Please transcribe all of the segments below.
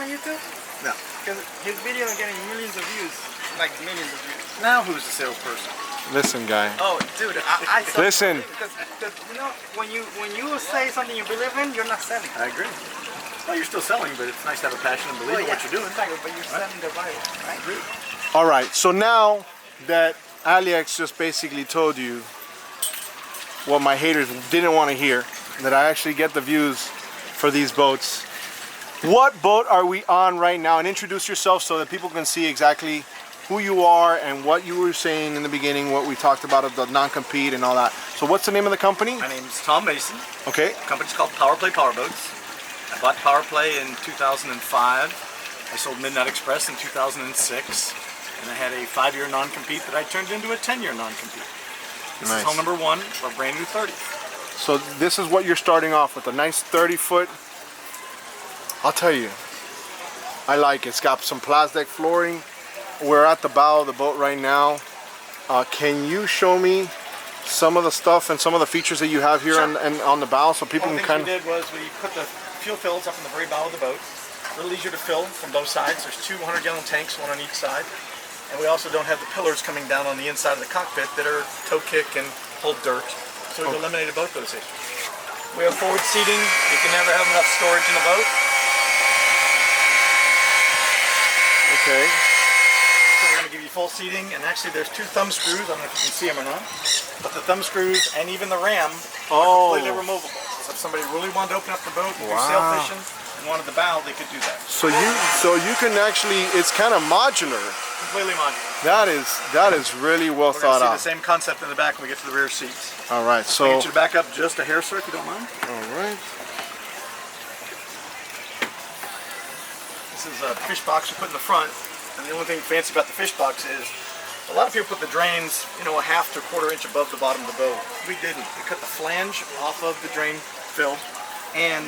on YouTube? No. Because his video is getting millions of views. Like millions of views. Now who's the salesperson? Listen, guy. Oh, dude, I Listen. Because you know, when you say something you believe in, you're not selling. I agree. Well, you're still selling, but it's nice to have a passion and believe in what you're doing. Exactly, but you're selling the Bible, right? I agree. All right, so now that Alex just basically told you what my haters didn't want to hear, that I actually get the views for these boats. What boat are we on right now? And introduce yourself so that people can see exactly who you are and what you were saying in the beginning, what we talked about of the non-compete and all that. So what's the name of the company? My name's Tom Mason. Okay. The company's called PowerPlay Powerboats. I bought PowerPlay in 2005. I sold Midnight Express in 2006. And I had a 5-year non-compete that I turned into a 10-year non-compete. This is hull number 1 for a brand new 30. So this is what you're starting off with, a nice 30-foot. I'll tell you, I like it. It's got some plastic flooring. We're at the bow of the boat right now. Can you show me some of the stuff and some of the features that you have here on the bow so people can kind of... What we did was we put the fuel fills up in the very bow of the boat. A little easier to fill from both sides. There's 2 100-gallon tanks, one on each side. And we also don't have the pillars coming down on the inside of the cockpit that are toe kick and hold dirt. So we've eliminated both those issues. We have forward seating. You can never have enough storage in the boat. Okay. So we're going to give you full seating, and actually there's 2 thumb screws. I don't know if you can see them or not. But the thumb screws and even the ram are completely removable. So if somebody really wanted to open up the boat and do sail fishing and wanted the bow, they could do that. So you can actually, it's kind of modular. Completely modular. That is really well thought out. We're going to see the same concept in the back when we get to the rear seats. All right, so... I get you to back up just a hair, sir, if you don't mind. All right. This is a fish box we put in the front, and the only thing fancy about the fish box is a lot of people put the drains, you know, a half to a quarter inch above the bottom of the boat. We didn't. We cut the flange off of the drain fill and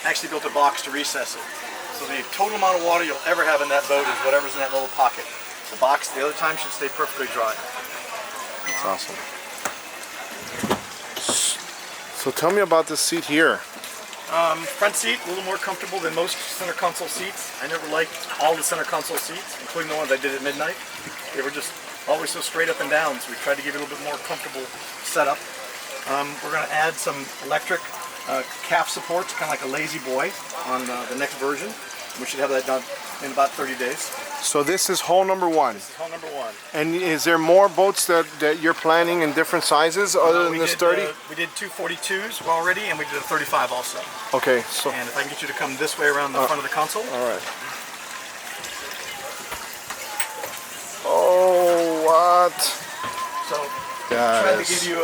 actually built a box to recess it. So the total amount of water you'll ever have in that boat is whatever's in that little pocket. The box the other time should stay perfectly dry. That's awesome. So tell me about this seat here. Front seat, a little more comfortable than most center console seats. I never liked all the center console seats, including the ones I did at midnight. They were just always so straight up and down, so we tried to give it a little bit more comfortable setup. We're going to add some electric calf supports, kind of like a lazy boy on the next version. We should have that done in about 30 days. So this is hull number 1. This is hull number 1. And is there more boats that you're planning in different sizes other than this 30? We did 2 42s already, and we did a 35 also. Okay, so... And if I can get you to come this way around the front of the console. All right. Oh, what? So, trying to give you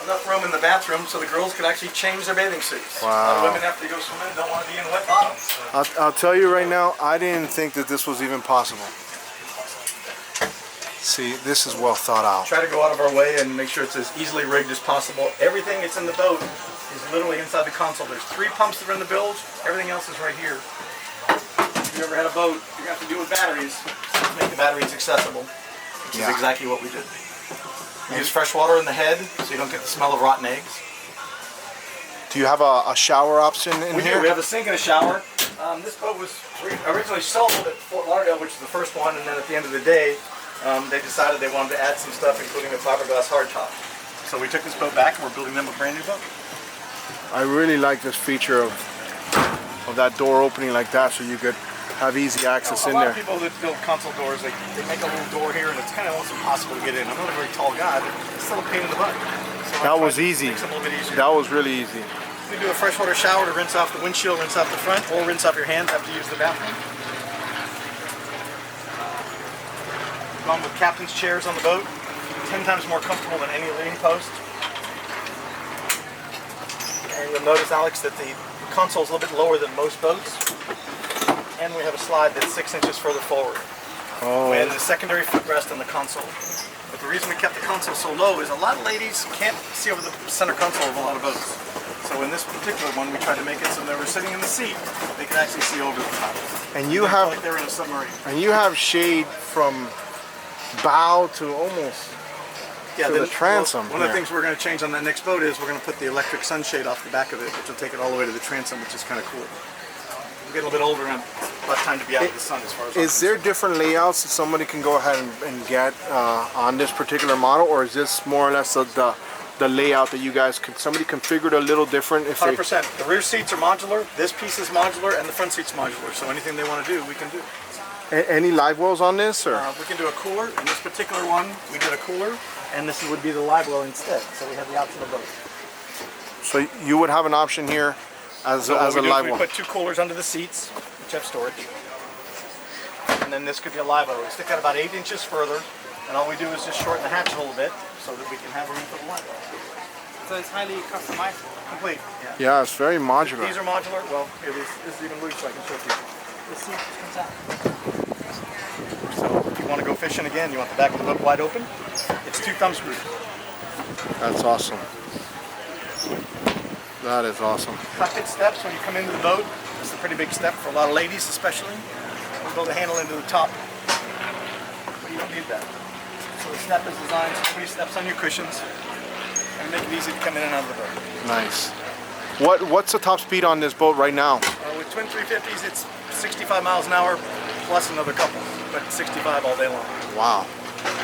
enough room in the bathroom so the girls could actually change their bathing suits. Wow. Women after they go swimming don't want to be in wet bottoms. I'll tell you right now, I didn't think that this was even possible. See, this is well thought out. Try to go out of our way and make sure it's as easily rigged as possible. Everything that's in the boat is literally inside the console. There's 3 pumps that are in the bilge. Everything else is right here. If you ever had a boat, you're going to have to deal with batteries. So to make the batteries accessible, which is exactly what we did. We use fresh water in the head so you don't get the smell of rotten eggs. Do you have a shower option in here? We do. We have a sink and a shower. This boat was originally sold at Fort Lauderdale, which is the first one, and then at the end of the day, they decided they wanted to add some stuff, including a fiberglass hardtop. So we took this boat back and we're building them a brand new boat. I really like this feature of that door opening like that, so you could have easy access in there. A lot of people that build console doors, they make a little door here, and it's kind of almost impossible to get in. I'm not a very tall guy, but it's still a pain in the butt. So that was easy. Makes it a little bit easier. That was really easy. We do a freshwater shower to rinse off the windshield, rinse off the front, or rinse off your hands after you use the bathroom. Gone with captain's chairs on the boat, 10 times more comfortable than any leaning post. And you'll notice, Alex, that the console is a little bit lower than most boats. And we have a slide that's 6 inches further forward. Oh. We had a secondary footrest on the console. But the reason we kept the console so low is a lot of ladies can't see over the center console of a lot of boats. So in this particular one, we tried to make it so when they were sitting in the seat, they could actually see over the top. And you have like they're in a submarine. And you have shade from bow to almost to the transom. One of the things we're going to change on that next boat is we're going to put the electric sunshade off the back of it, which will take it all the way to the transom, which is kind of cool. We're getting a little bit older, and about time to be out of the sun as far as I'm Is there different layouts that somebody can go ahead and get on this particular model, or is this more or less the layout that you guys could somebody configured a little different? If 100%. The rear seats are modular, this piece is modular, and the front seat's modular. So anything they want to do, we can do. Any live wells on this, or We can do a cooler. In this particular one, we did a cooler, and this would be the live well instead. So we have the option of both. so you would have an option here as So a what we do live is well. we put 2 coolers under the seats, which have storage. And then this could be a live well. We stick out about 8 inches further, and all we do is just shorten the hatch a little bit so that we can have room for the live well. So it's highly customizable. Complete. Yeah, it's very modular. These are modular. Well, here, this is even loose, so I can show you. The seat just comes out. So if you want to go fishing again, you want the back of the boat wide open, it's 2 thumb screws. That's awesome. That is awesome. Cockpit steps when you come into the boat. It's a pretty big step for a lot of ladies especially. We'll build the handle into the top. But you don't need that. So the step is designed so nobody steps on your cushions and make it easy to come in and out of the boat. Nice. What's the top speed on this boat right now? With twin 350s, it's 65 miles an hour plus another couple, but 65 all day long. Wow.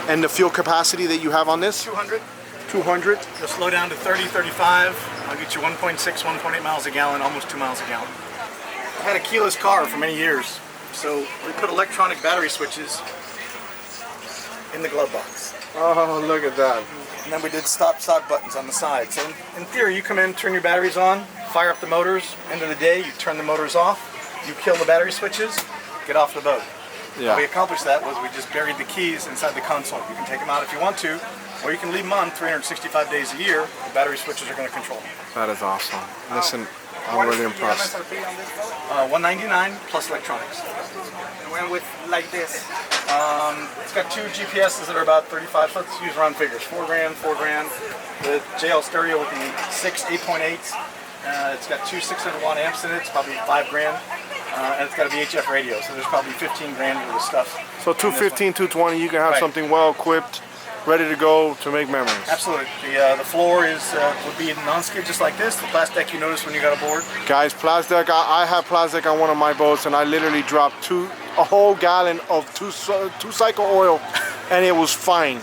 And the fuel capacity that you have on this? 200. 200. You'll slow down to 30, 35. I'll get you 1.6, 1.8 miles a gallon, almost 2 miles a gallon. I had a keyless car for many years, so we put electronic battery switches in the glove box. Oh, look at that. And then we did stop-start buttons on the side. So in theory, you come in, turn your batteries on, fire up the motors. End of the day, you turn the motors off, you kill the battery switches, get off the boat. Yeah. How we accomplished that was we just buried the keys inside the console. You can take them out if you want to, or you can leave them on 365 days a year. The battery switches are going to control them. That is awesome. Listen, I'm really impressed. MSRP on this boat? $199 plus electronics. And when with like this. It's got 2 GPSs that are about 35. Let's use round figures. 4 grand, 4 grand. The JL stereo with the 6 8.8s. It's got 2 600-watt amps in it. It's probably 5 grand. And it's got a VHF radio, so there's probably 15 grand worth of stuff. So 215, 220, you can have Right. something well equipped, ready to go to make memories. Absolutely. The floor is would be non-skid just like this. The plastic deck you noticed when you got aboard. Guys, Plasdeck, I have Plasdeck on one of my boats, and I literally dropped a whole gallon of two cycle oil, and it was fine.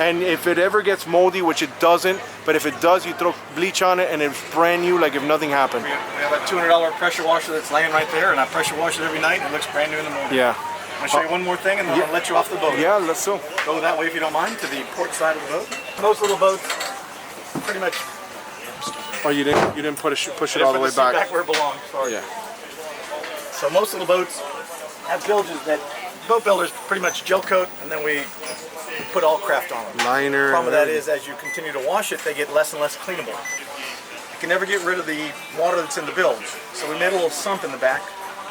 And if it ever gets moldy, which it doesn't, but if it does, you throw bleach on it, and it's brand new, like if nothing happened. We have a $200 pressure washer that's laying right there, and I pressure wash it every night, and it looks brand new in the morning. Yeah. I'm going to show you one more thing, and then I'll let you off the boat. Yeah, let's go. Go that way if you don't mind, to the port side of the boat. Most little boats, pretty much. Oh, you didn't push it all the way Put the seat back. where it belongs. Sorry. Yeah. So most little boats have bilges that boat builders pretty much gel coat, and then we put all craft on them. Liner. The problem with that is, as you continue to wash it, they get less and less cleanable. You can never get rid of the water that's in the bilge. So we made a little sump in the back.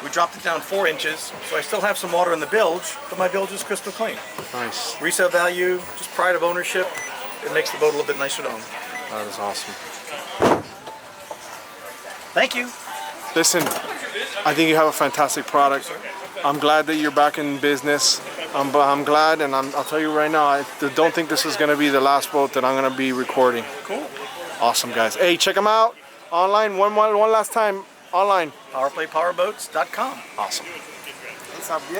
We dropped it down 4 inches, so I still have some water in the bilge, but my bilge is crystal clean. Nice. Resale value, just pride of ownership. It makes the boat a little bit nicer to own. That is awesome. Thank you. Listen, I think you have a fantastic product. I'm glad that you're back in business. I'm glad, and I'll tell you right now, I don't think this is going to be the last boat that I'm going to be recording. Cool. Awesome, guys. Hey, check them out online one last time. Online. PowerPlay, powerboats.com. Awesome. It's up, yeah.